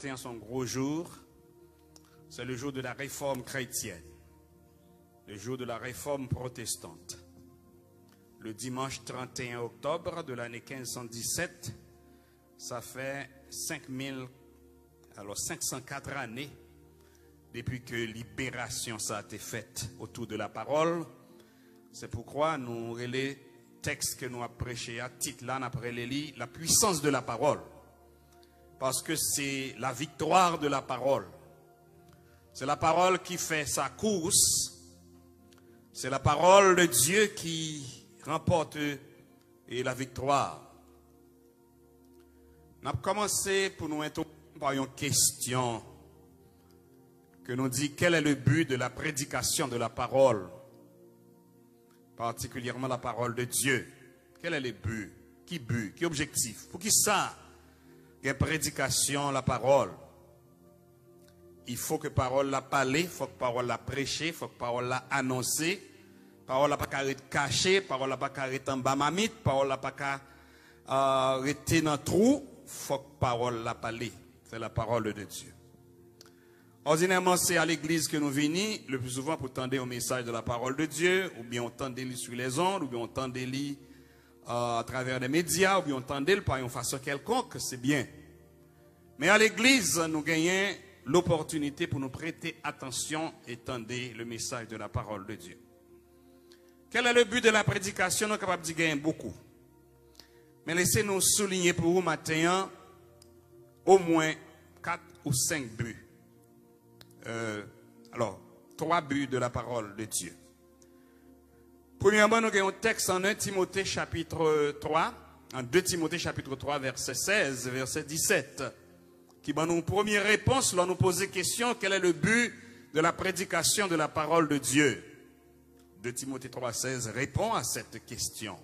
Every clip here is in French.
C'est un gros jour, c'est le jour de la réforme chrétienne, le jour de la réforme protestante. Le dimanche 31 octobre de l'année 1517, ça fait 504 années depuis que libération ça a été faite autour de la parole. C'est pourquoi nous les textes que nous avons prêchés à titre là, après les lits, la puissance de la parole. Parce que c'est la victoire de la parole. C'est la parole qui fait sa course. C'est la parole de Dieu qui remporte la victoire. Nous avons commencé pour nous interroger par une question que nous dit quel est le but de la prédication de la parole, particulièrement la parole de Dieu. Quel est le but? Qui objectif? Pour qui ça? La prédication, la parole. Il faut que parole la parler, il faut que parole la prêcher, il faut que parole la annoncer. Parole la pas carré caché, parole la pas carré en bas mamite, parole la pas arrêter dans trou, il faut que parole la parler. C'est la parole de Dieu. Ordinairement, c'est à l'église que nous venons le plus souvent pour tendre au message de la parole de Dieu, ou bien on tend des sur les ondes, ou bien on tend des lits à travers les médias, ou bien on tend par une façon quelconque, c'est bien. Mais à l'église, nous gagnons l'opportunité pour nous prêter attention et tendre le message de la parole de Dieu. Quel est le but de la prédication? Nous sommes capables de gagner beaucoup. Mais laissez-nous souligner pour vous matin au moins 4 ou 5 buts. Alors, 3 buts de la parole de Dieu. Premièrement, nous avons un texte en 1 Timothée chapitre 3, en 2 Timothée chapitre 3, verset 16, verset 17, qui va nous première réponse lorsque nous poser question, quel est le but de la prédication de la parole de Dieu? 2 Timothée 3, 16 répond à cette question.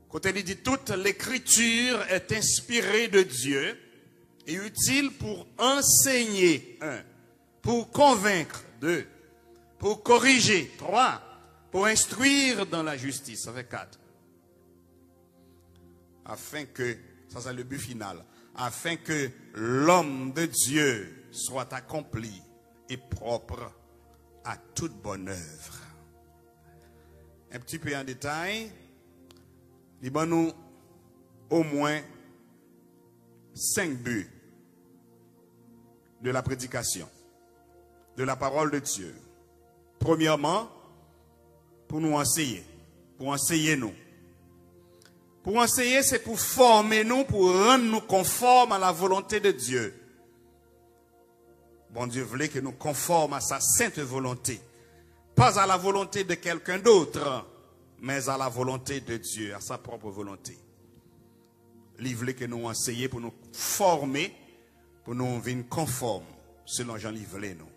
Quand elle dit toute l'écriture est inspirée de Dieu et utile pour enseigner, 1, pour convaincre, 2, pour corriger, 3, pour instruire dans la justice, ça fait 4. Afin que, ça c'est le but final, afin que l'homme de Dieu soit accompli et propre à toute bonne œuvre. Un petit peu en détail, il y a nous au moins 5 buts de la prédication, de la parole de Dieu. Premièrement, pour nous enseigner, pour enseigner nous. Pour enseigner, c'est pour former nous, pour rendre nous conformes à la volonté de Dieu. Bon Dieu voulait que nous conformes à sa sainte volonté. Pas à la volonté de quelqu'un d'autre, mais à la volonté de Dieu, à sa propre volonté. Il voulait que nous enseignions pour nous former, pour nous venir conformes, selon Jean voulait nous.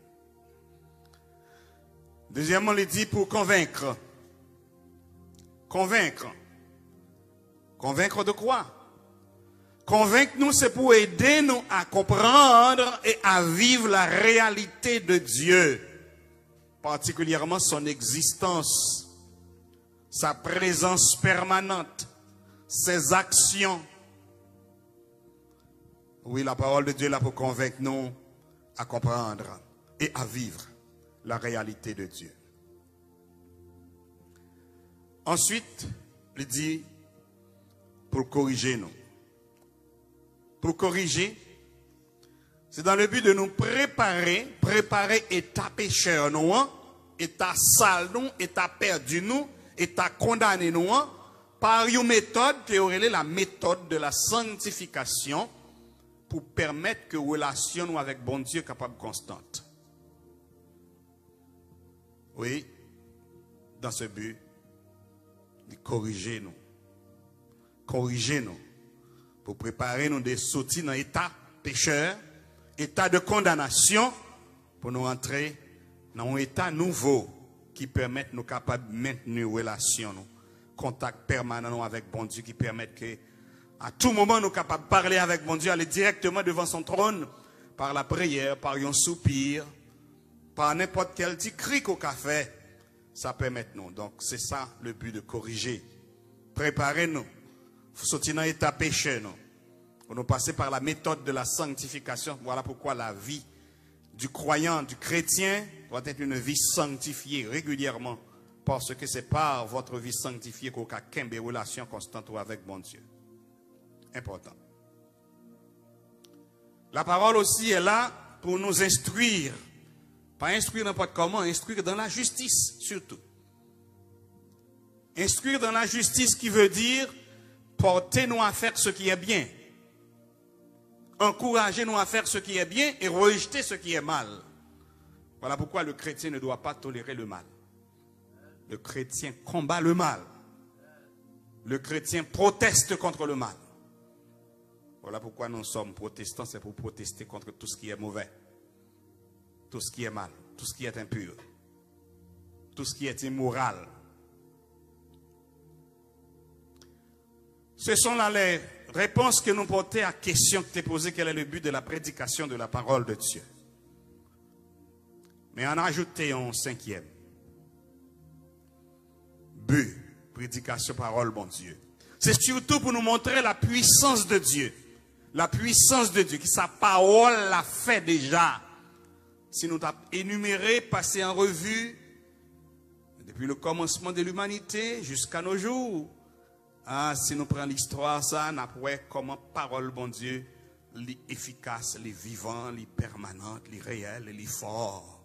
Deuxièmement, il dit pour convaincre. Convaincre. Convaincre de quoi? Convaincre nous, c'est pour aider nous à comprendre et à vivre la réalité de Dieu. Particulièrement son existence, sa présence permanente, ses actions. Oui, la parole de Dieu est là pour convaincre nous à comprendre et à vivre la réalité de Dieu. Ensuite, il dit pour corriger nous. Pour corriger, c'est dans le but de nous préparer état pécheur nous, état sale nous, état perdu nous, état condamné nous, par une méthode qui est la méthode de la sanctification pour permettre que la relation nous avec bon Dieu capable constante. Oui, dans ce but, de corriger nous. Corriger nous. Pour préparer nous de sortir dans l'état pécheur, état de condamnation, pour nous entrer dans un état nouveau qui permet nous capables de maintenir une relation, nous, contact permanent avec bon Dieu, qui permet que à tout moment nous capables de parler avec bon Dieu, aller directement devant son trône par la prière, par un soupir, par n'importe quel petit cri qu'au café, ça permet nous. Donc c'est ça le but de corriger. Préparez-nous. Faut sortir dans l'état péché, nous. Pour nous passer par la méthode de la sanctification. Voilà pourquoi la vie du croyant, du chrétien, doit être une vie sanctifiée régulièrement. Parce que c'est par votre vie sanctifiée qu'on a des relations constantes avec bon Dieu. Important. La parole aussi est là pour nous instruire. Pas instruire n'importe comment, instruire dans la justice surtout. Instruire dans la justice qui veut dire portez-nous à faire ce qui est bien. Encouragez-nous à faire ce qui est bien et rejeter ce qui est mal. Voilà pourquoi le chrétien ne doit pas tolérer le mal. Le chrétien combat le mal. Le chrétien proteste contre le mal. Voilà pourquoi nous sommes protestants, c'est pour protester contre tout ce qui est mauvais, tout ce qui est mal, tout ce qui est impur, tout ce qui est immoral. Ce sont là les réponses que nous portons à la question que tu as posée, quel est le but de la prédication de la parole de Dieu. Mais en ajouter un cinquième. But, prédication, parole, bon Dieu. C'est surtout pour nous montrer la puissance de Dieu. La puissance de Dieu, qui sa parole l'a fait déjà. Si nous t'avons énuméré, passé en revue, depuis le commencement de l'humanité jusqu'à nos jours. Ah, si nous prenons l'histoire, ça, nous avons comment parole, bon Dieu, les efficace, les vivants, les permanentes, les réels, les forts.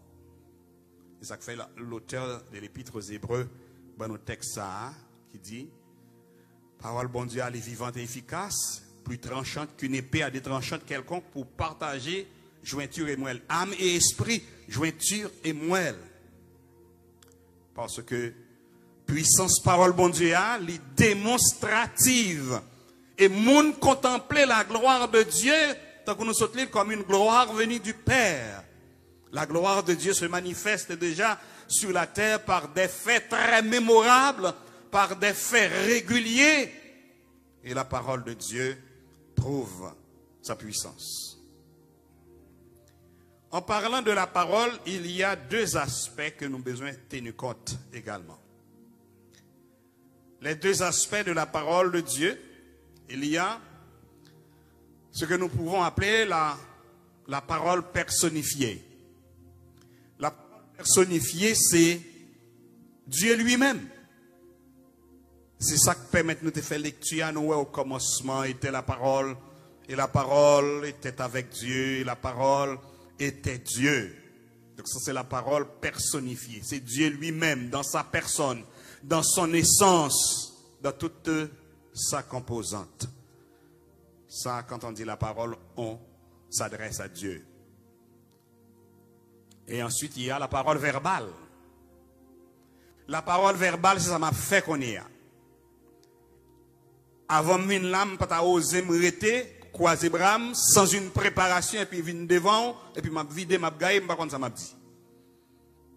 C'est ça que fait l'auteur de l'épître aux Hébreux, dans nos textes, qui dit, parole, bon Dieu, elle est vivante et efficace, plus tranchante qu'une épée à des tranchantes quelconque pour partager jointure et moelle. Âme et esprit, jointure et moelle. Parce que puissance parole bon Dieu a, les démonstrative. Et moun contempler la gloire de Dieu, tant que nous sommes comme une gloire venue du Père. La gloire de Dieu se manifeste déjà sur la terre par des faits très mémorables, par des faits réguliers. Et la parole de Dieu prouve sa puissance. En parlant de la parole, il y a deux aspects que nous avons besoin de tenir compte également. Les deux aspects de la parole de Dieu, il y a ce que nous pouvons appeler la parole personnifiée. La parole personnifiée, c'est Dieu lui-même. C'est ça qui permet de nous faire lecture. Nous, au commencement était la parole, et la parole était avec Dieu, et la parole était Dieu. Donc ça, c'est la parole personnifiée. C'est Dieu lui-même, dans sa personne, dans son essence, dans toute sa composante. Ça, quand on dit la parole, on s'adresse à Dieu. Et ensuite, il y a la parole verbale. La parole verbale, ça m'a fait qu'on y a. Avant une lame, pas osé me rester, croiser bram, sans une préparation, et puis venir devant, et puis m'a vidé, m'a gaillé, par contre ça m'a dit.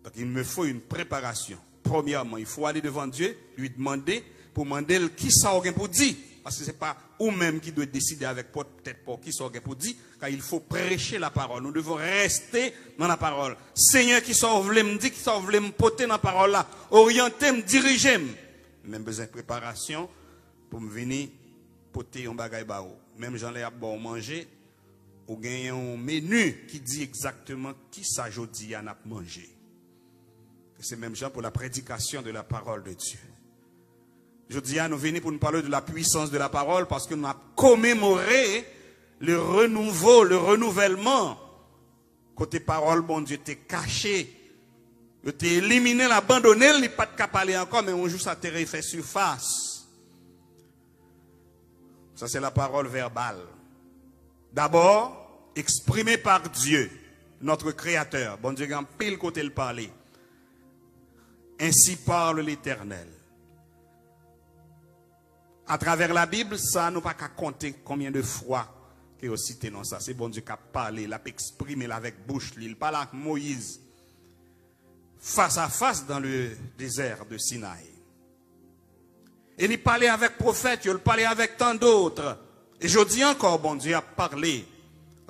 Donc il me faut une préparation. Premièrement, il faut aller devant Dieu, lui demander, pour demander qui ça aurait pour dire. Parce que ce n'est pas vous-même qui doit décider avec peut-être pour qui ça aurait pour dire, car il faut prêcher la parole. Nous devons rester dans la parole. Seigneur, qui ça voulait me dire, qui ça voulait me porter dans la parole là, orienter, me diriger. Même besoin de préparation pour me venir porter un bagage bao. Même j'en ai à bon manger, ou gagner un menu qui dit exactement qui ça jodi à manger. C'est même genre pour la prédication de la parole de Dieu. Je dis à nous venir pour nous parler de la puissance de la parole parce que nous avons commémoré le renouveau, le renouvellement. Côté parole, bon Dieu, t'es caché. T'es éliminé, l'abandonné, il n'est pas de parler encore, mais un jour ça t'est fait surface. Ça c'est la parole verbale. D'abord, exprimée par Dieu, notre Créateur. Bon Dieu, quand pile côté le parler. Ainsi parle l'Éternel. À travers la Bible, ça nous pas qu'à compter combien de fois qu'il a cité dans ça. C'est bon Dieu qui a parlé, il a exprimé avec bouche, il parle avec Moïse face à face dans le désert de Sinaï. Et il parlait avec prophète, il parlait avec tant d'autres. Et je dis encore, bon Dieu a parlé.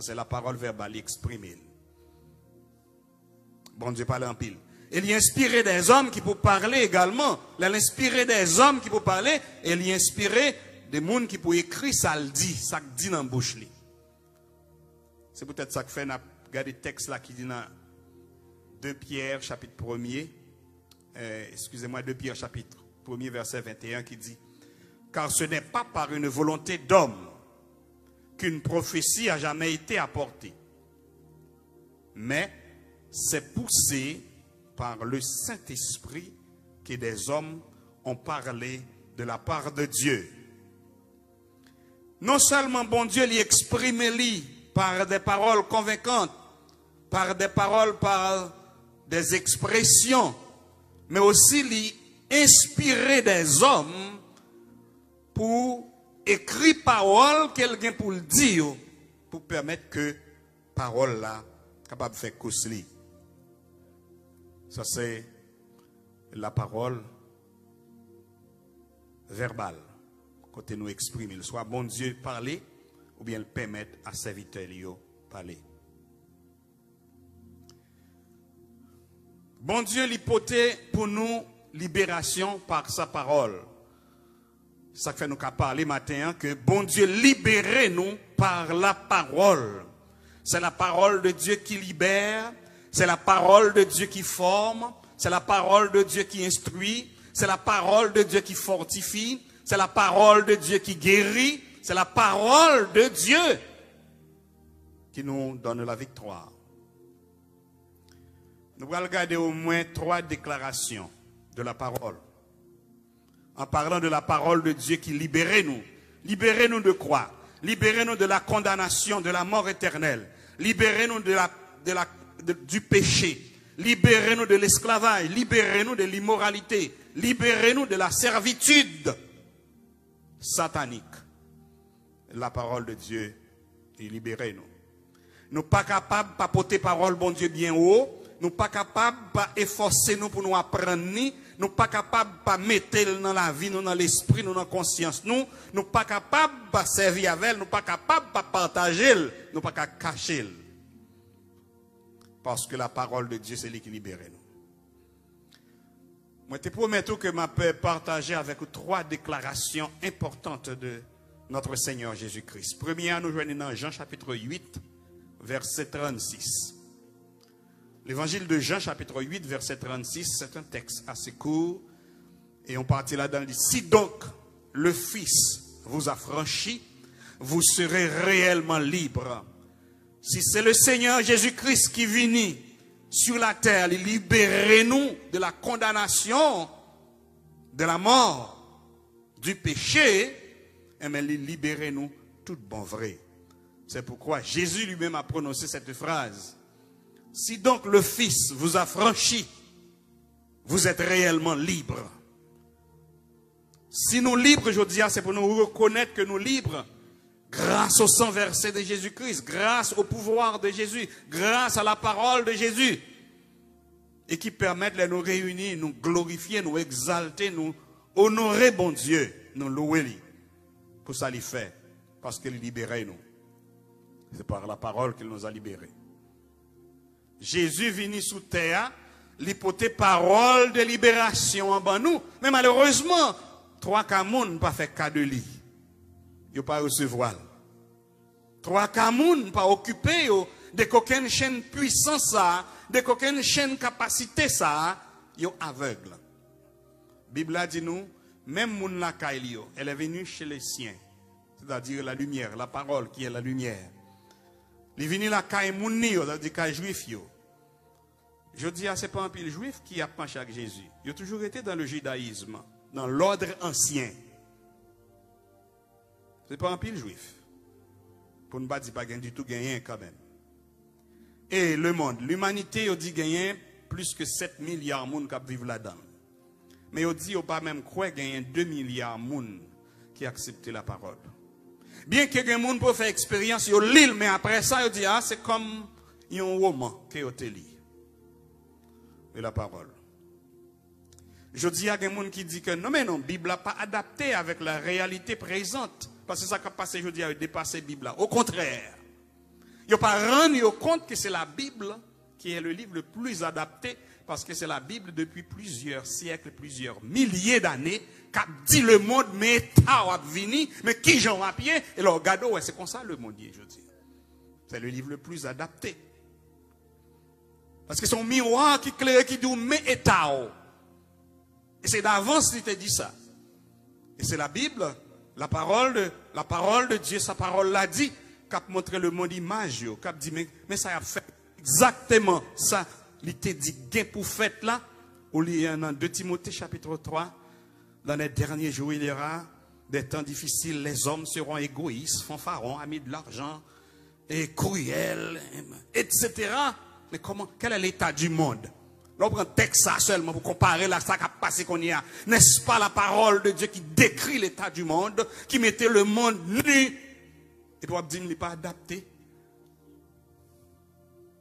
C'est la parole verbale exprimée. Bon Dieu parle en pile. Il y a inspiré des hommes qui peuvent parler également. Il a inspiré des hommes qui peuvent parler. Et il y a inspiré des gens qui pour écrire ça le dit dans la bouche. C'est peut-être ça que fait, on a regardé le texte là qui dit dans 2 Pierre chapitre 1er, excusez-moi, 2 Pierre chapitre 1er verset 21 qui dit, car ce n'est pas par une volonté d'homme qu'une prophétie a jamais été apportée, mais c'est poussé par le Saint-Esprit que des hommes ont parlé de la part de Dieu. Non seulement bon Dieu l'y exprime par des paroles convaincantes, par des paroles, par des expressions, mais aussi l'y inspirer des hommes pour écrire parole quelqu'un pour le dire, pour permettre que parole là capable de faire cousli. Ça c'est la parole verbale. Quand nous exprimons, soit bon Dieu parler ou bien le permettre à serviteur de parler. Bon Dieu l'hypothèse pour nous libération par sa parole. Ça fait nous qu'à parler matin que bon Dieu libère nous par la parole. C'est la parole de Dieu qui libère, c'est la parole de Dieu qui forme, c'est la parole de Dieu qui instruit, c'est la parole de Dieu qui fortifie, c'est la parole de Dieu qui guérit, c'est la parole de Dieu qui nous donne la victoire. Nous allons regarder au moins 3 déclarations de la parole. En parlant de la parole de Dieu qui libère nous. Libérez-nous de quoi? Libérez-nous de la condamnation, de la mort éternelle. Libérez-nous du péché. Libérez-nous de l'esclavage. Libérez-nous de l'immoralité. Libérez-nous de la servitude satanique. La parole de Dieu est libérez-nous. Nous pas capables de porter parole, bon Dieu, bien haut. Nous pas capables de efforcer nous pour nous apprendre ni. Nous pas capables de mettre dans la vie, nous dans l'esprit, nous dans la conscience. Nous pas capables de servir avec elle. Nous pas capables de partager. Nous pas capables de cacher. Parce que la parole de Dieu, c'est lui qui libère nous. Moi, te promets que je peux partager avec vous 3 déclarations importantes de notre Seigneur Jésus-Christ. Première, nous joignons dans Jean chapitre 8, verset 36. L'évangile de Jean chapitre 8, verset 36, c'est un texte assez court. Et on partit là-dedans, il dit, si donc le Fils vous a franchi, vous serez réellement libre. Si c'est le Seigneur Jésus-Christ qui vient sur la terre, il libère-nous de la condamnation, de la mort, du péché, et mais il libère-nous tout bon vrai. C'est pourquoi Jésus lui-même a prononcé cette phrase. Si donc le Fils vous a franchi, vous êtes réellement libre. Si nous libres, je dis, c'est pour nous reconnaître que nous libres. Grâce au sang versé de Jésus-Christ, grâce au pouvoir de Jésus, grâce à la parole de Jésus. Et qui permettent de nous réunir, nous glorifier, nous exalter, nous honorer bon Dieu, nous louer. Pour ça, il fait. Parce qu'il libérait nous. C'est par la parole qu'il nous a libérés. Jésus venu sous terre, l'hypothèse parole de libération en bas nous. Mais malheureusement, 3 camoun n'ont pas fait cas de lui. Ils n'ont pas recevoir. 3 camoun n'ont pas occupé de qu'aucune chaîne puissance, de qu'aucune chaîne capacité, ils sont aveugles. La Bible dit nous, même moun la kailio, elle est venue chez les siens, c'est-à-dire la lumière, la parole qui est la lumière. Il est venu la caille mouni, c'est-à-dire caille juif. Je dis, ce n'est pas un pile juif qui a penché avec Jésus. Il a toujours été dans le judaïsme, dans l'ordre ancien. Ce n'est pas un pile juif. Pour ne pas dire pas du tout gagné quand même. Et le monde, l'humanité, il dit gagné plus que 7 milliards de monde qui vivent là-dedans. Mais il dit, il pas même croire qu'il y a 2 milliards de monde qui acceptent la parole. Bien que les gens peuvent faire expérience, ils lisent, mais après ça, ils disent, ah, c'est comme un roman qui est lu. Et la parole. Je dis à des gens qui disent que non, mais non, la Bible n'est pas adaptée avec la réalité présente. Parce que ça qui a passé, je dis, a dépassé la Bible. Au contraire. Ils n'ont pas rendu compte que c'est la Bible qui est le livre le plus adapté Parce que c'est la Bible depuis plusieurs siècles, plusieurs milliers d'années, qui dit le monde, mais état va venir, mais qui j'en a pied, et là, regarde, ouais, c'est comme ça le monde, je dis. C'est le livre le plus adapté. Parce que c'est un miroir qui claire, qui dit, mais état. Et c'est d'avance qu'il te dit ça. Et c'est la Bible, la parole de Dieu, sa parole l'a dit, qui a montré le monde image, qui a dit, mais ça a fait exactement ça. Il te dit, gain pour fête là, au lieu dans 2 Timothée chapitre 3, dans les derniers jours, il y aura des temps difficiles, les hommes seront égoïstes, fanfarons, amis de l'argent, et cruels, etc. Mais comment, quel est l'état du monde? Là, on prend texte ça seulement pour comparer là, ça qui a passé qu'on y a. N'est-ce pas la parole de Dieu qui décrit l'état du monde, qui mettait le monde nu, et toi, dire, il n'est pas adapté.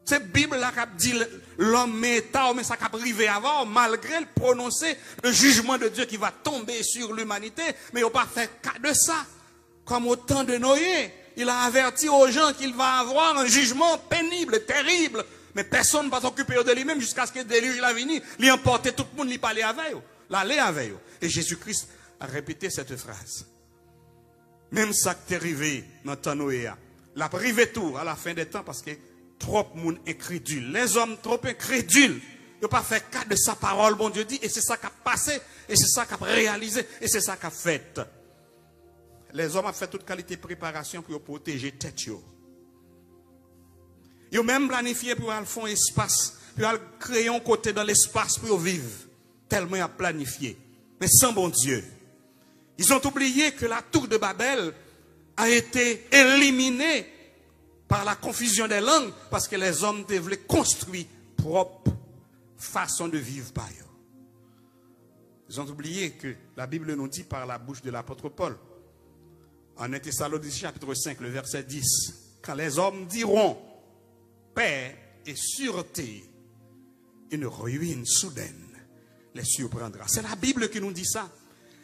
Cette Bible-là qui dit l'homme méta, mais ça qui a privé avant, malgré le prononcer, le jugement de Dieu qui va tomber sur l'humanité, mais il n'a pas fait cas de ça. Comme au temps de Noé, il a averti aux gens qu'il va avoir un jugement pénible, terrible, mais personne ne va s'occuper de lui-même jusqu'à ce que le déluge la vienne. Il emportait tout le monde, il parlait avec eux, l'aller avec eux. Et Jésus-Christ a répété cette phrase. Même ça qui est arrivé dans le temps de Noé, l'a privé tout à la fin des temps parce que trop de monde incrédule. Les hommes trop incrédules. Ils n'ont pas fait cas de sa parole, bon Dieu dit. Et c'est ça qui a passé. Et c'est ça qui a réalisé. Et c'est ça qui a fait. Les hommes ont fait toute qualité de préparation pour protéger tête. Ils ont même planifié pour aller faire un espace. Pour aller créer un côté dans l'espace pour vivre. Tellement ils ont planifié. Mais sans bon Dieu. Ils ont oublié que la tour de Babel a été éliminée par la confusion des langues, parce que les hommes devaient construire propre façon de vivre par eux. Ils ont oublié que la Bible nous dit par la bouche de l'apôtre Paul, en 1 Thessaloniciens chapitre 5, le verset 10, quand les hommes diront paix et sûreté, une ruine soudaine les surprendra. C'est la Bible qui nous dit ça.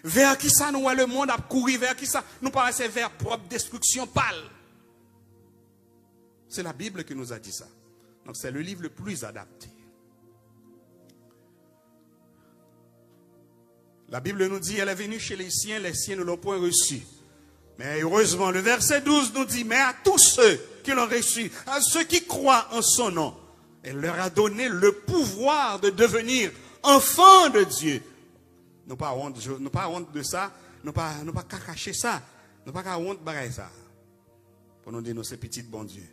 Vers qui ça nous, le monde a couru, vers qui ça nous paraissait vers propre destruction pâle. C'est la Bible qui nous a dit ça. Donc c'est le livre le plus adapté. La Bible nous dit, elle est venue chez les siens ne l'ont point reçue. Mais heureusement, le verset 12 nous dit, mais à tous ceux qui l'ont reçu, à ceux qui croient en son nom, elle leur a donné le pouvoir de devenir enfants de Dieu. Nous pas honte de ça, nous pas cacher ça, nous pas honte de ça. Pour nous dire, nous c'est petit bon Dieu.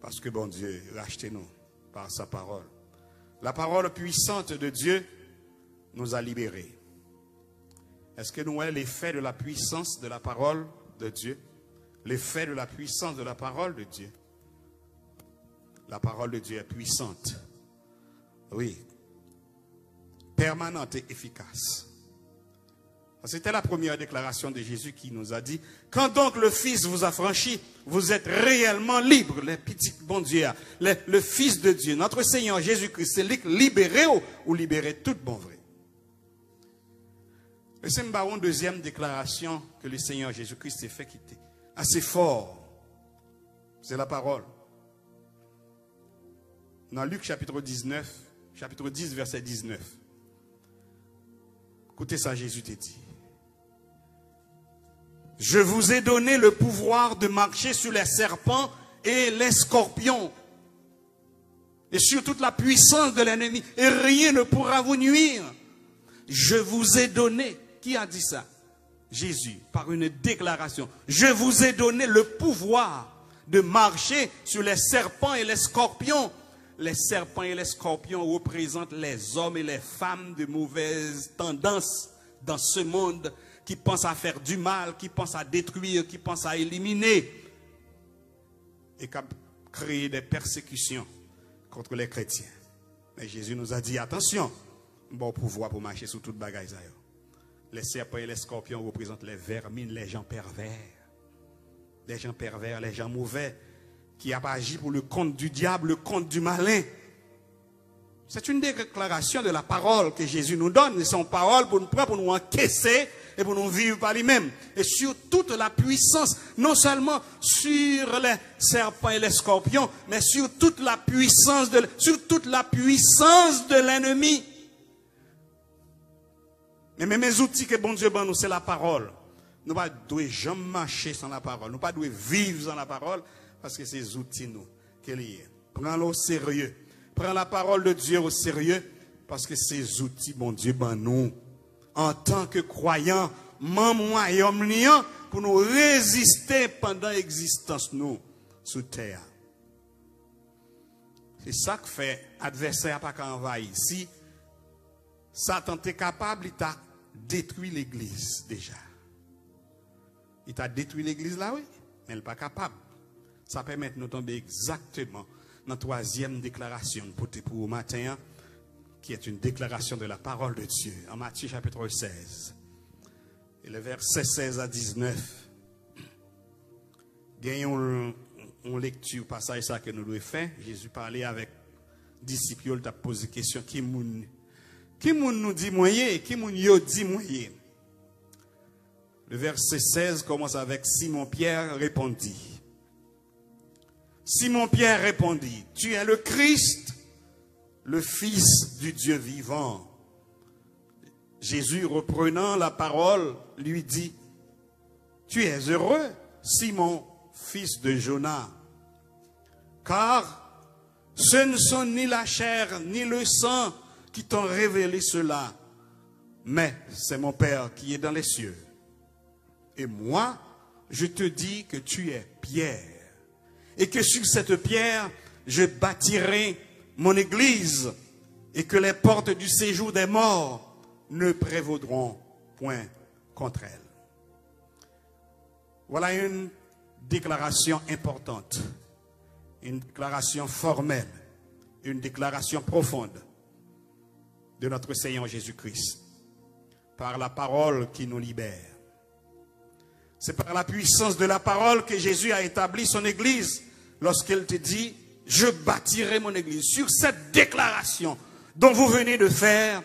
Parce que bon Dieu, rachetez-nous par sa parole. La parole puissante de Dieu nous a libérés. Est-ce que nous voyons l'effet de la puissance de la parole de Dieu? L'effet de la puissance de la parole de Dieu. La parole de Dieu est puissante. Oui. Permanente et efficace. C'était la première déclaration de Jésus qui nous a dit, quand donc le Fils vous a franchi, vous êtes réellement libres, les petits bon Dieu, le Fils de Dieu, notre Seigneur Jésus-Christ, c'est lui qui libéré ou libéré tout bon vrai. Et c'est une deuxième déclaration que le Seigneur Jésus-Christ s'est fait quitter. Assez fort. C'est la parole. Dans Luc chapitre 10, verset 19. Écoutez ça, Jésus t'a dit. Je vous ai donné le pouvoir de marcher sur les serpents et les scorpions. Et sur toute la puissance de l'ennemi. Et rien ne pourra vous nuire. Je vous ai donné. Qui a dit ça? Jésus, par une déclaration. Je vous ai donné le pouvoir de marcher sur les serpents et les scorpions. Les serpents et les scorpions représentent les hommes et les femmes de mauvaises tendances dans ce monde qui pensent à faire du mal, qui pensent à détruire, qui pensent à éliminer et qui créer des persécutions contre les chrétiens. Mais Jésus nous a dit, attention, bon pouvoir pour marcher sur toute bagaille. Les serpents et les scorpions représentent les vermines, les gens pervers. Les gens pervers, les gens mauvais, qui a agi pour le compte du diable, le compte du malin. C'est une déclaration de la parole que Jésus nous donne. C'est son parole pour nous prendre, pour nous encaisser et pour nous vivre par lui-même. Et sur toute la puissance, non seulement sur les serpents et les scorpions, mais sur toute la puissance de l'ennemi. Mais même les outils que bon Dieu ban nous, c'est la parole. Nous ne devons jamais marcher sans la parole. Nous ne devons pas vivre sans la parole, parce que c'est ces outils nous qui liés. Prends-le au sérieux. Prends la parole de Dieu au sérieux, parce que ces outils, bon Dieu, ban nous, en tant que croyants, membres pour nous résister pendant l'existence nous sous terre. C'est ça que fait adversaire pas qu'envahir. Si Satan est capable, il t'a détruit l'église déjà. Il t'a détruit l'église là, oui, mais il n'est pas capable. Ça permet de nous tomber exactement dans la troisième déclaration pour matin, qui est une déclaration de la parole de Dieu, en Matthieu chapitre 16. Et le verset 16 à 19. Gagnons une lecture, passage ça que nous devons faire. Jésus parlait avec disciples, il a posé la question, qui nous dit moyen, qui nous dit moyen. Le verset 16 commence avec Simon-Pierre répondit. Simon-Pierre répondit, tu es le Christ, le Fils du Dieu vivant. Jésus, reprenant la parole, lui dit, tu es heureux, Simon, fils de Jonas, car ce ne sont ni la chair ni le sang qui t'ont révélé cela, mais c'est mon Père qui est dans les cieux. Et moi, je te dis que tu es Pierre, et que sur cette pierre, je bâtirai mon église, et que les portes du séjour des morts ne prévaudront point contre elle. Voilà une déclaration importante, une déclaration formelle, une déclaration profonde de notre Seigneur Jésus-Christ, par la parole qui nous libère. C'est par la puissance de la parole que Jésus a établi son église, lorsqu'il te dit, je bâtirai mon église. Sur cette déclaration dont vous venez de faire,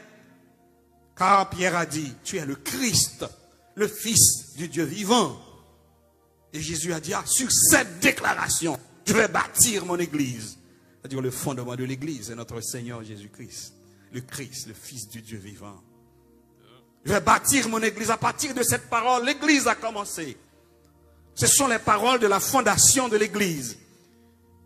car Pierre a dit, tu es le Christ, le Fils du Dieu vivant. Et Jésus a dit, sur cette déclaration, je vais bâtir mon église. C'est-à-dire le fondement de l'église est notre Seigneur Jésus-Christ, le Christ, le Fils du Dieu vivant. Je vais bâtir mon église. À partir de cette parole, l'église a commencé. Ce sont les paroles de la fondation de l'église.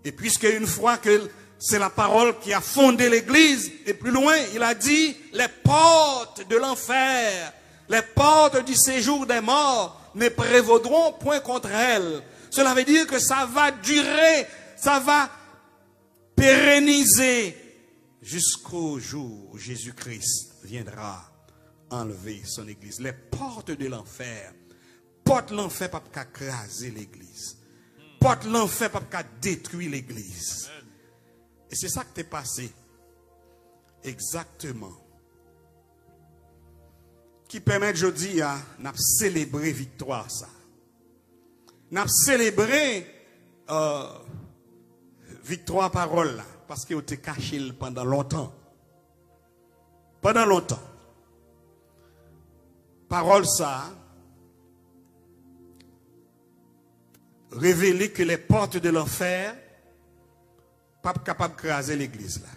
Et puisque une fois que c'est la parole qui a fondé l'église, et plus loin, il a dit, les portes de l'enfer, les portes du séjour des morts ne prévaudront point contre elle. Cela veut dire que ça va durer, ça va pérenniser jusqu'au jour où Jésus-Christ viendra enlever son église. Les portes de l'enfer, porte l'enfer pas qu'à craser l'église. Porte l'enfer pas qu'à détruire l'église. Et c'est ça qui t'est passé. Exactement. Qui permet aujourd'hui à célébrer victoire ça. N'a célébré victoire parole là, parce qu'il était caché pendant longtemps. Pendant longtemps. Parole ça révéler que les portes de l'enfer pas capable de craser l'église là.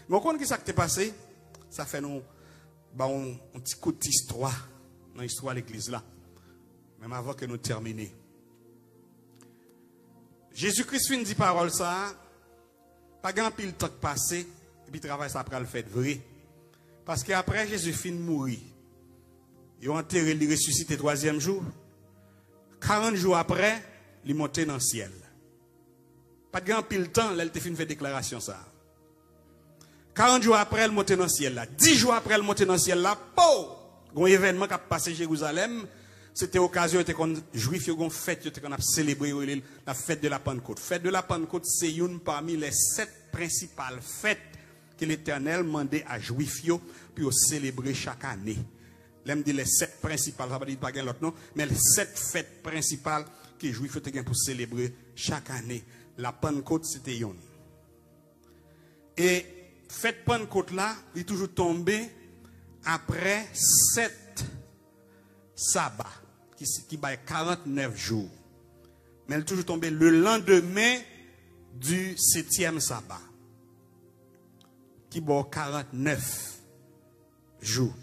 Mais on qui ça qui t'est passé? Ça fait nous un petit coup d'histoire dans l'histoire de l'église là. Même avant que nous terminions. Jésus-Christ fin dit parole ça, pas grand pile temps passé et puis travail ça après le fait vrai. Parce qu'après Jésus fin mourir. Il a enterré, il ressuscité troisième jour. 40 jours après, il est monté dans le ciel. Pas de grand pile temps, là, il a fait déclaration ça. 40 jours après, il est monté dans le ciel là. 10 jours après, il est monté dans le ciel là. Un événement qui a passé à Jérusalem. C'était l'occasion où les Juifs ont fête, qu'on a célébré la fête de la Pentecôte. Fête de la Pentecôte, c'est une parmi les 7 principales fêtes que l'Éternel demandait à Juifs pour célébrer chaque année. L'aime dit les 7 principales, ça ne veut dire pas l'autre non, mais les 7 fêtes principales que les Juifs ont pour célébrer chaque année. La Pentecôte, c'était une. Et fête Pentecôte là, il est toujours tombé après 7 sabbat, qui bat 49 jours. Mais elle est toujours tombée le lendemain du 7e sabbat, qui bat 49 jours.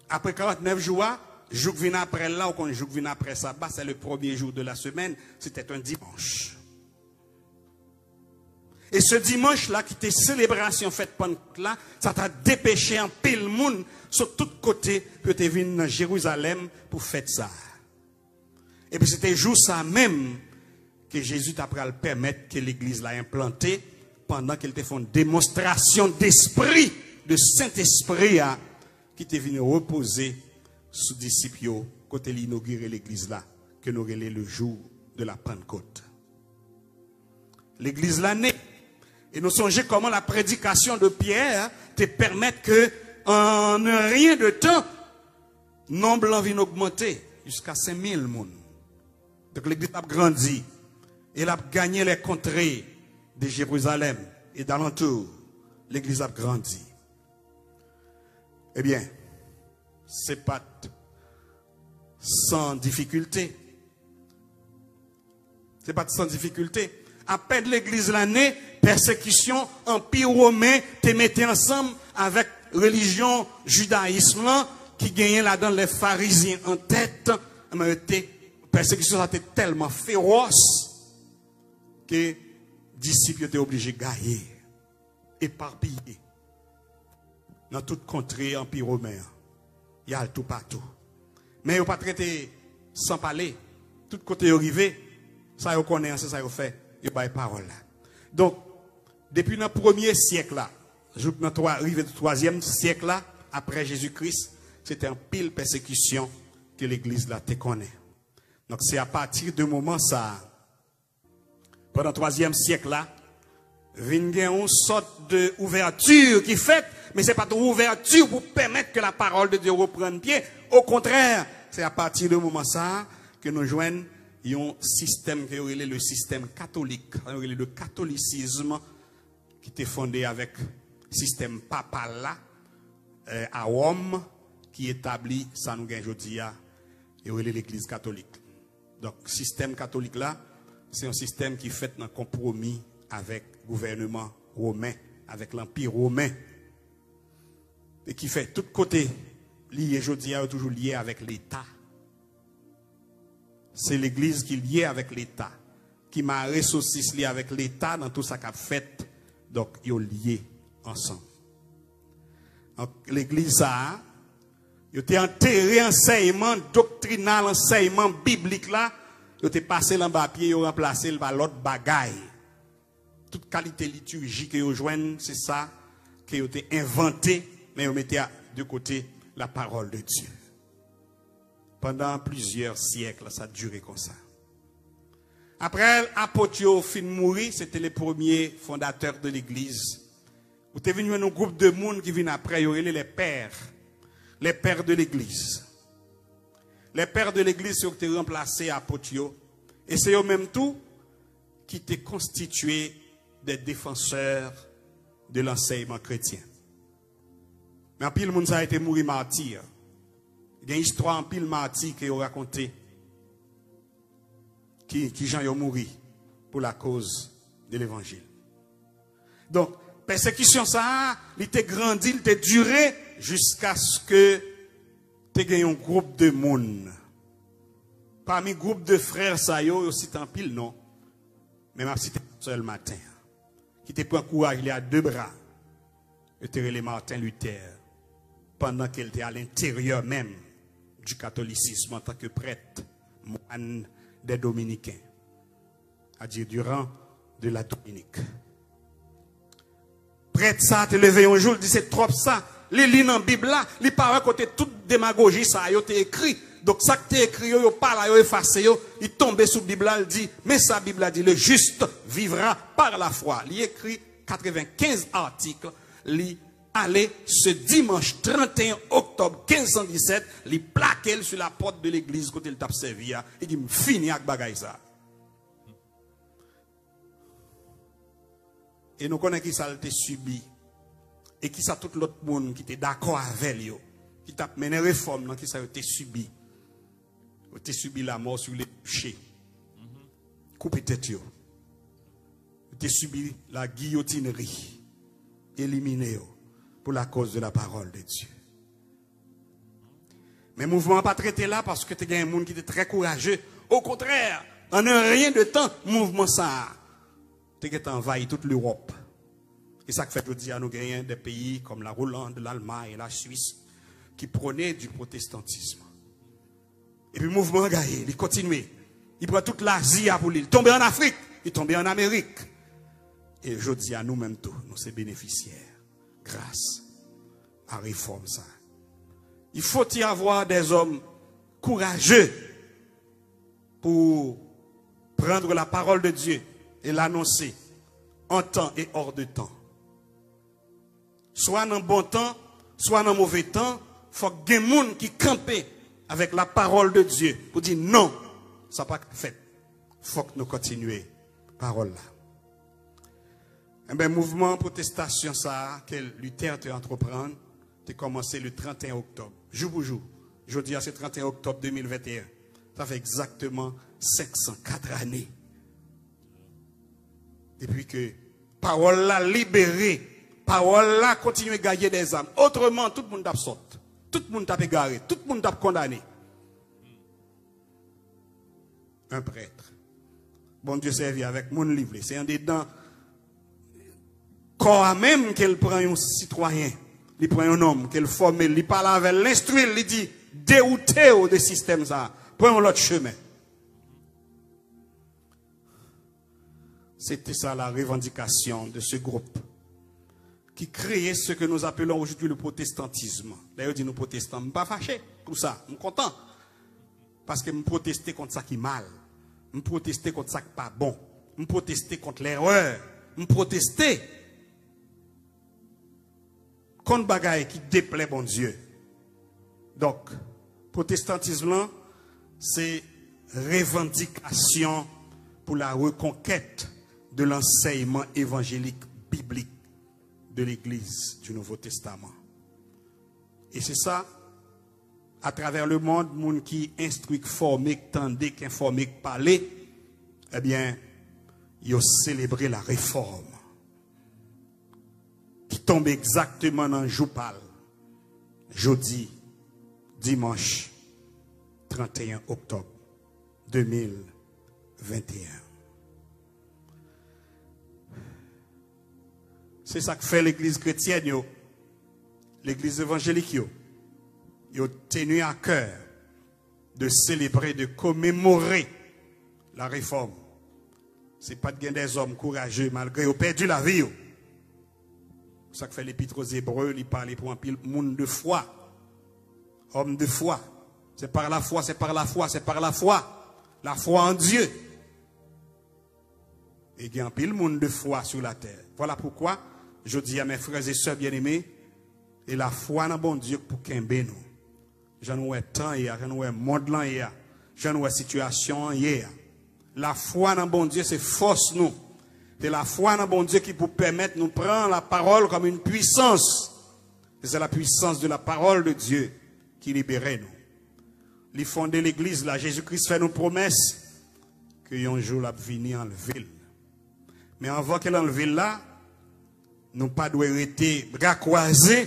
Après 49 jours, jour qui vient après là, ou quand jour qui vient après sabbat, c'est le premier jour de la semaine, c'était un dimanche. Et ce dimanche-là, qui était célébration faite pendant là, ça t'a dépêché en pile monde sur tous côtés que tu es venu dans Jérusalem pour faire ça. Et puis c'était jour ça même que Jésus t'a pris à le permettre que l'église l'a implanté pendant qu'elle te fait une démonstration d'esprit, de Saint-Esprit, qui était venu reposer sous disciples quand il inaugurait l'église là, que nous relais le jour de la Pentecôte. L'église là née. Et nous songeons comment la prédication de Pierre te permet que, en rien de temps, nombre l'envie d'augmenter jusqu'à 5000 personnes. Donc l'église a grandi. Elle a gagné les contrées de Jérusalem et d'alentour. L'église a grandi. Eh bien, c'est pas sans difficulté. C'est pas sans difficulté. À peine l'église l'année, persécution, empire romain, te mettait ensemble avec religion, judaïsme, qui gagnait là-dedans les pharisiens en tête. Persécution a été tellement féroce que les disciples étaient obligés de gagner, éparpillés. Dans toute contrée, empire romain, il y a tout partout. Mais ils n'ont pas traité sans parler. Tout côté arrivé, ça ils connaissent, c'est ça ils fait. Ils ont parole là. Donc, depuis le premier siècle là, arrivé au 3e siècle là, après Jésus-Christ, c'était un pile persécution que l'église là te connaît. Donc c'est à partir de moment ça, pendant le 3e siècle là, il y a une sorte d'ouverture qui fait, mais ce n'est pas une ouverture pour permettre que la parole de Dieu reprenne pied. Au contraire, c'est à partir de moment ça que nous joignons un système qui est le système catholique, le catholicisme qui était fondé avec le système papal là, à Rome, qui établit, ça nous gagne aujourd'hui, et l'église catholique. Donc, le système catholique là, c'est un système qui fait un compromis avec le gouvernement romain, avec l'empire romain, et qui fait tout côté lié aujourd'hui, toujours lié avec l'État. C'est l'église qui est liée avec l'État, qui m'a ressuscité lié avec l'État dans tout ça qu'a fait. Donc, ils sont liés ensemble. Donc, l'église a, ils ont enterré enseignement doctrinal, enseignement biblique là, ils ont passé dans le pied, ils ont remplacé par l'autre bagaille. Toute qualité liturgique qu'ils ont joint, c'est ça qu'ils ont inventé, mais ils ont mis de côté la parole de Dieu. Pendant plusieurs siècles, ça a duré comme ça. Après, l'apôtre fin mourir, c'était les premiers fondateurs de l'église. Vous êtes venu un groupe de monde qui viennent après, il y les pères de l'église. Les pères de l'église ont été remplacés à l'apôtre. Et c'est eux même tout qui étaient constitués des défenseurs de l'enseignement chrétien. Mais en pile, le monde a été mort martyr. Il y a une histoire en pile martyr qui ont raconté qui gens ont mouru pour la cause de l'évangile. Donc, persécution ça, il était grandi, il était duré jusqu'à ce que tu aies un groupe de monde. Parmi le groupe de frères, ça y est aussi en pile, non. Mais ma cité seul matin. Qui te prend courage, il a deux bras. Et tu les Martin Luther. Pendant qu'elle était à l'intérieur même du catholicisme en tant que prêtre, moine des dominicains. C'est-à-dire durant de la Dominique. Prêtre ça, te levé un jour, dit c'est trop ça. Les lignes en Bible là, les paroles côté toute démagogie, ça a été écrit. Donc ça que tu écrit, yo parle, yo effacé, il tombe sous la Bible là, il dit, mais sa Bible a dit, le juste vivra par la foi. Il écrit 95 articles, il allait ce dimanche 31 octobre 1517, il plaquait sur la porte de l'église quand il t'a servi, il dit, fini avec bagaille ça. Et nous connaissons qui ça a été subi. Et qui ça tout l'autre monde qui était d'accord avec lui. qui t'a mené réforme, qui ça a été subi. A été subi la mort sur les bûchers. Coupé tête yo. A été subi la guillotinerie. Éliminé pour la cause de la parole de Dieu. Mais le mouvement n'a pas traité là parce que tu as un monde qui était très courageux. Au contraire, en un rien de temps, le mouvement ça a envahi toute l'Europe. Et ça fait aujourd'hui, nous gagnons des pays comme la Hollande, l'Allemagne, la Suisse, qui prenaient du protestantisme. Et puis le mouvement a gagné, il continue. Il prend toute l'Asie pour lui. Il tombe en Afrique, il tombe en Amérique. Et aujourd'hui, à nous-mêmes tous, nous sommes bénéficiaires grâce à la réforme ça. Il faut y avoir des hommes courageux pour prendre la parole de Dieu et l'annoncer en temps et hors de temps. Soit dans bon temps, soit dans mauvais temps, il faut que des gens qui campent avec la parole de Dieu pour dire non, ça n'a pas fait. Il faut que nous continuions la parole là. Eh bien, mouvement protestation ça que Luther a entreprendre, a commencé le 31 octobre, jour pour jour. Je dis à ce 31 octobre 2021. Ça fait exactement 504 années. Depuis que parole là libérée, parole là continue à gagner des âmes. Autrement, tout le monde a sorti. Tout le monde a égaré, tout le monde a condamné. Un prêtre. Bon Dieu servi avec mon livre. C'est un des dents. Quand même qu'elle prend un citoyen, il prend un homme, qu'elle forme, il parle avec l'instruire, il dit, déroutez des systèmes ça, prenons l'autre chemin. C'était ça la revendication de ce groupe qui créait ce que nous appelons aujourd'hui le protestantisme. D'ailleurs, dit nous protestants, je ne suis pas fâché pour ça, je suis content. Parce que je protestais contre ça qui est mal, je protestais contre ça qui n'est pas bon, je protestais contre l'erreur, je protestais contre bagaille qui déplaît bon Dieu. Donc, protestantisme, c'est revendication pour la reconquête de l'enseignement évangélique biblique de l'Église du Nouveau Testament. Et c'est ça, à travers le monde, monde qui instruit, formé, tendait, qui informé, parler, eh bien, ils ont célébré la réforme qui tombe exactement dans le jour pâle, jeudi, dimanche 31 octobre 2021. C'est ça que fait l'église chrétienne, l'église évangélique. Ils ont tenu à cœur de célébrer, de commémorer la réforme. Ce n'est pas de des hommes courageux malgré qu'ils ont perdu la vie. C'est ça que fait l'épître aux Hébreux, il parle pour un pile monde de foi. Homme de foi. C'est par la foi, c'est par la foi, c'est par la foi. La foi en Dieu. Et il y a un pile monde de foi sur la terre. Voilà pourquoi je dis à mes frères et sœurs bien-aimés, et la foi dans bon Dieu pour qu'un nous. J'en ai temps hier, j'en ai monde là hier, j'en ai situation hier. La foi dans bon Dieu, c'est force nous. C'est la foi dans bon Dieu qui peut permettre de nous prendre la parole comme une puissance. Et c'est la puissance de la parole de Dieu qui libérait nous. Les fondés l'église, là, Jésus-Christ fait nos promesses qu'un jour la venir en ville. Mais avant qu'elle en ville là, nous pas doit rester bras croisés.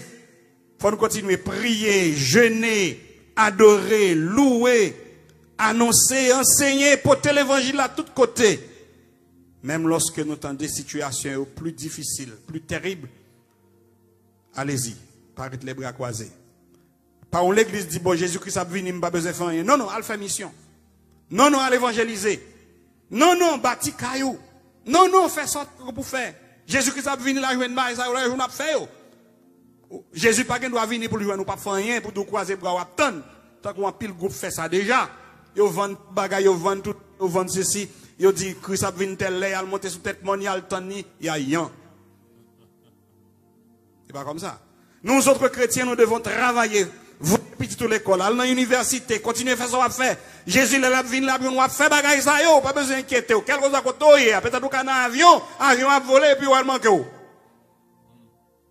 Faut nous continuer à prier, jeûner, adorer, louer, annoncer, enseigner, porter l'évangile à tous côtés. Même lorsque nous avons des situations plus difficiles, plus terribles, allez-y, parlez les bras croisés. Pas où l'église dit, bon, Jésus-Christ a venu, il n'a pas besoin de faire rien. Non, non, à faire mission. Non, non, à l'évangéliser. Non, non, bâti caillou. Non, non, fais ça pour faire. Jésus-Christ a venu la journée, ça, on n'a pas fait. Jésus pas doit venir pour lui, nous pas faire rien, pour nous croiser bras ou attendre. Tant qu'on a pile groupe fait ça déjà. Ils vendent bagaille, ils vendent tout, ils vendent ceci. Ils disent, Christ a venu tel lait, il a monté sous tête, il a le temps, il y a rien. C'est pas comme ça. Nous autres chrétiens, nous devons travailler. Vous, petit l'école, aller dans l'université, continuez à faire ce qu'on va faire. Jésus, là, vient là, on va faire bagaille ça, yo, pas besoin d'inquiéter. Quelle chose à côté, peut-être qu'on a un avion, a volé, et puis on va manquer.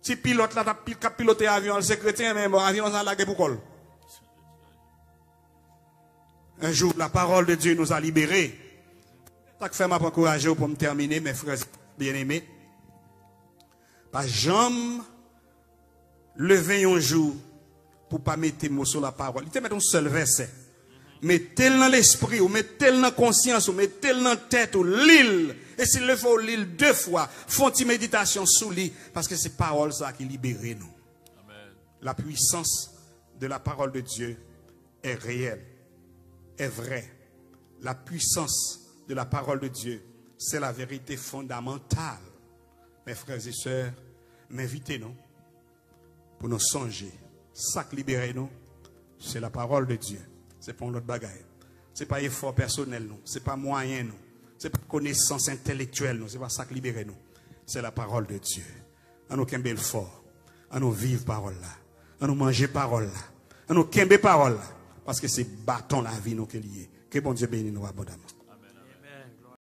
Si pilote là, qui pilote avion, c'est chrétien, mais bon, avion, ça lague pour col. Un jour, la parole de Dieu nous a libérés. Ça fait m'a encourager pour me terminer, mes frères bien-aimés. Pas jamais lever un jour pour pas mettre mots sur la parole. Il te met un seul verset. Mettez-le dans l'esprit, ou mettez-le dans la conscience, ou mettez-le dans la tête, ou l'île. Et s'il le faut, l'île 2 fois. Font une méditation sous l'île. Parce que c'est parole ça qui libère nous. Amen. La puissance de la parole de Dieu est réelle, est vraie. La puissance de la parole de Dieu, c'est la vérité fondamentale. Mes frères et sœurs, m'invitez-nous pour nous songer. Ça qui libère nous, c'est la parole de Dieu. C'est pas notre bagaille. C'est pas effort personnel nous, c'est pas moyen nous, c'est pas connaissance intellectuelle nous, c'est pas ça qui libère nous. C'est la parole de Dieu. On nous kembe fort, on nous vivre parole là, on nous manger parole là, on nous kembe parole là, parce que c'est bâton la vie nous qui lié. Que bon Dieu bénisse nous abondamment.